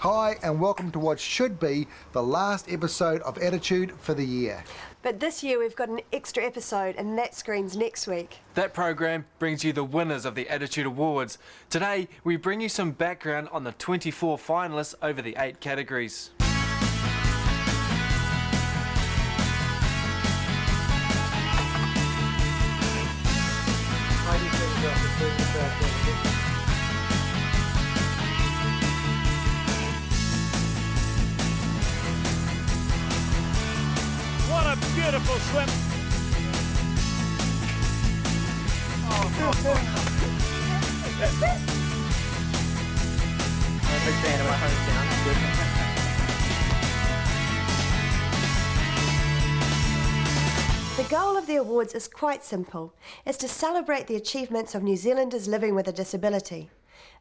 Hi and welcome to what should be the last episode of Attitude for the year. But this year we've got an extra episode and that screens next week. That program brings you the winners of the Attitude Awards. Today we bring you some background on the 24 finalists over the 8 categories. What a beautiful swim. I'm a big fan of my hometown. The goal of the awards is quite simple. It's to celebrate the achievements of New Zealanders living with a disability.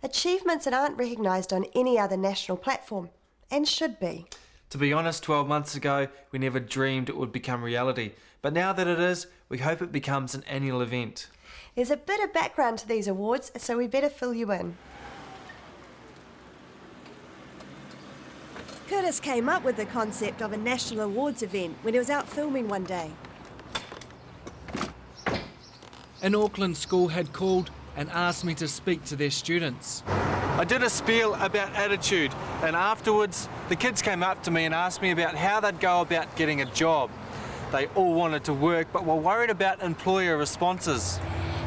Achievements that aren't recognised on any other national platform, and should be. To be honest, 12 months ago we never dreamed it would become reality. But now that it is, we hope it becomes an annual event. There's a bit of background to these awards, so we better fill you in. Curtis came up with the concept of a national awards event when he was out filming one day. An Auckland school had called and asked me to speak to their students. I did a spiel about attitude, and afterwards the kids came up to me and asked me about how they'd go about getting a job. They all wanted to work but were worried about employer responses.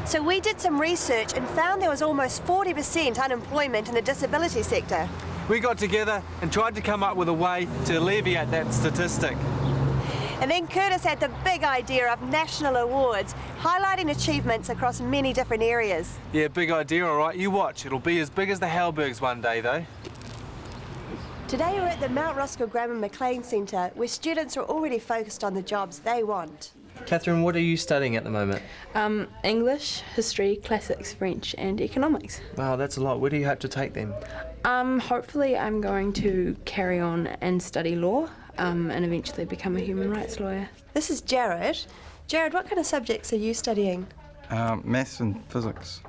So we did some research and found there was almost 40% unemployment in the disability sector. We got together and tried to come up with a way to alleviate that statistic. And then Curtis had the big idea of national awards, highlighting achievements across many different areas. Yeah, big idea, all right. You watch. It'll be as big as the Halbergs one day, though. Today we're at the Mount Roskill Grammar McLean Centre, where students are already focused on the jobs they want. Catherine, what are you studying at the moment? English, history, classics, French and economics. Wow, that's a lot. Where do you hope to take them? Hopefully I'm going to carry on and study law and eventually become a human rights lawyer. This is Jared. Jared, what kind of subjects are you studying? Maths and physics.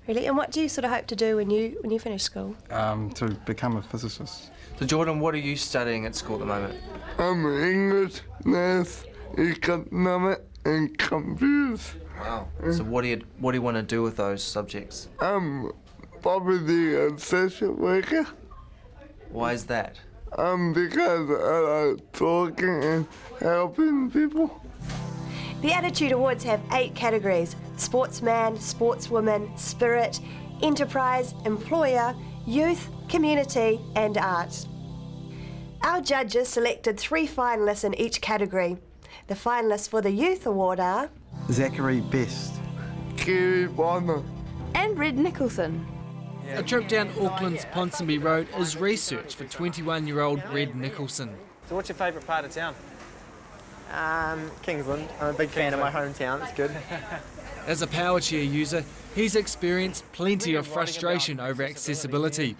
Really? And what do you sort of hope to do when you finish school? To become a physicist. So Jordan, what are you studying at school at the moment? I'm English, Maths, Economic and Computers. Wow. So what do you want to do with those subjects? I'm probably a social worker. Why is that? Because I like talking and helping people. The Attitude Awards have 8 categories: sportsman, sportswoman, spirit, enterprise, employer, youth, community and art. Our judges selected 3 finalists in each category. The finalists for the Youth Award are Zachary Best. Kerry Bonner. And Red Nicholson. A trip down Auckland's Ponsonby Road is research for 21-year-old Red Nicholson. So what's your favourite part of town? Kingsland. I'm a big fan of my hometown, it's good. As a power chair user, he's experienced plenty of frustration over accessibility.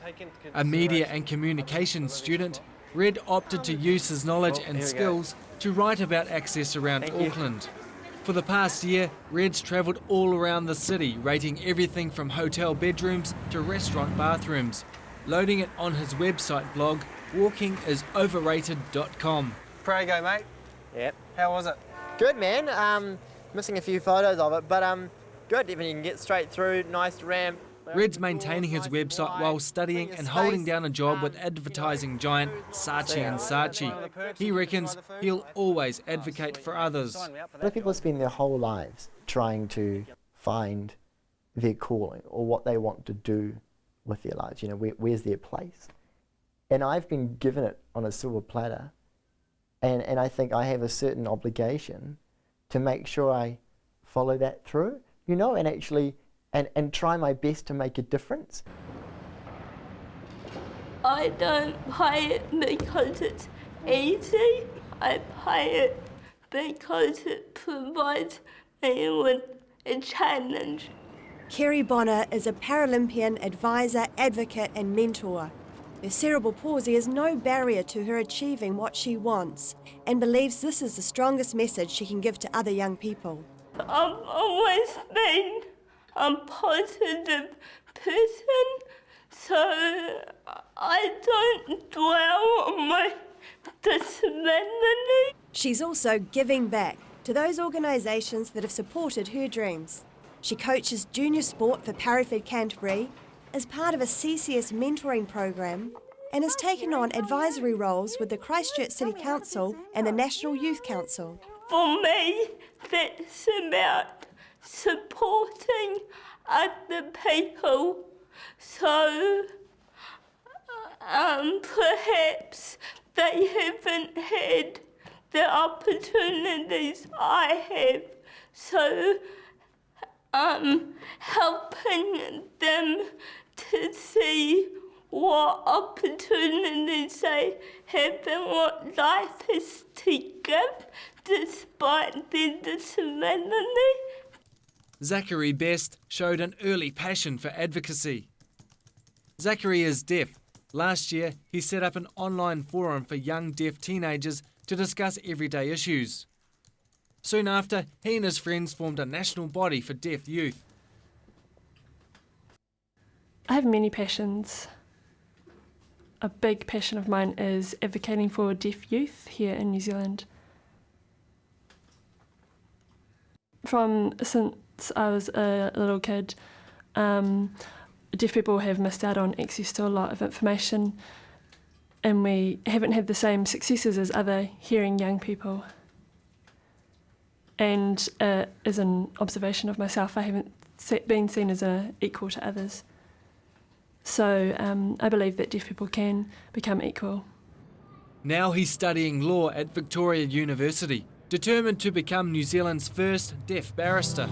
A media and communications student, Red opted to use his knowledge and skills to write about access around Auckland. For the past year, Red's travelled all around the city, rating everything from hotel bedrooms to restaurant bathrooms, loading it on his website blog, walkingisoverrated.com. Prego, mate. Yep. How was it? Good, man. Missing a few photos of it, but good. Even you can get straight through, nice ramp. Red's maintaining his website while studying and holding down a job with advertising giant Saatchi & Saatchi. He reckons he'll always advocate for others. A lot of people spend their whole lives trying to find their calling or what they want to do with their lives. You know, where's their place? And I've been given it on a silver platter, and I think I have a certain obligation to make sure I follow that through, you know, and actually and try my best to make a difference. I don't pay it because it's easy. I pay it because it provides me with a challenge. Kerry Bonner is a Paralympian, advisor, advocate and mentor. Her cerebral palsy is no barrier to her achieving what she wants and believes this is the strongest message she can give to other young people. I've always been a positive person, so I don't dwell on my disability. She's also giving back to those organisations that have supported her dreams. She coaches junior sport for Parafed Canterbury as part of a CCS mentoring program and has taken on advisory roles with the Christchurch City Council and the National Youth Council. For me, that's about supporting other people. So perhaps they haven't had the opportunities I have. So helping them to see what opportunities they have and what life has to give despite their disability. Zachary Best showed an early passion for advocacy. Zachary is deaf. Last year, he set up an online forum for young deaf teenagers to discuss everyday issues. Soon after, he and his friends formed a national body for deaf youth. I have many passions. A big passion of mine is advocating for deaf youth here in New Zealand. Since I was a little kid, deaf people have missed out on access to a lot of information, and we haven't had the same successes as other hearing young people. And as an observation of myself, I haven't been seen as an equal to others. So I believe that deaf people can become equal. Now he's studying law at Victoria University, determined to become New Zealand's first deaf barrister.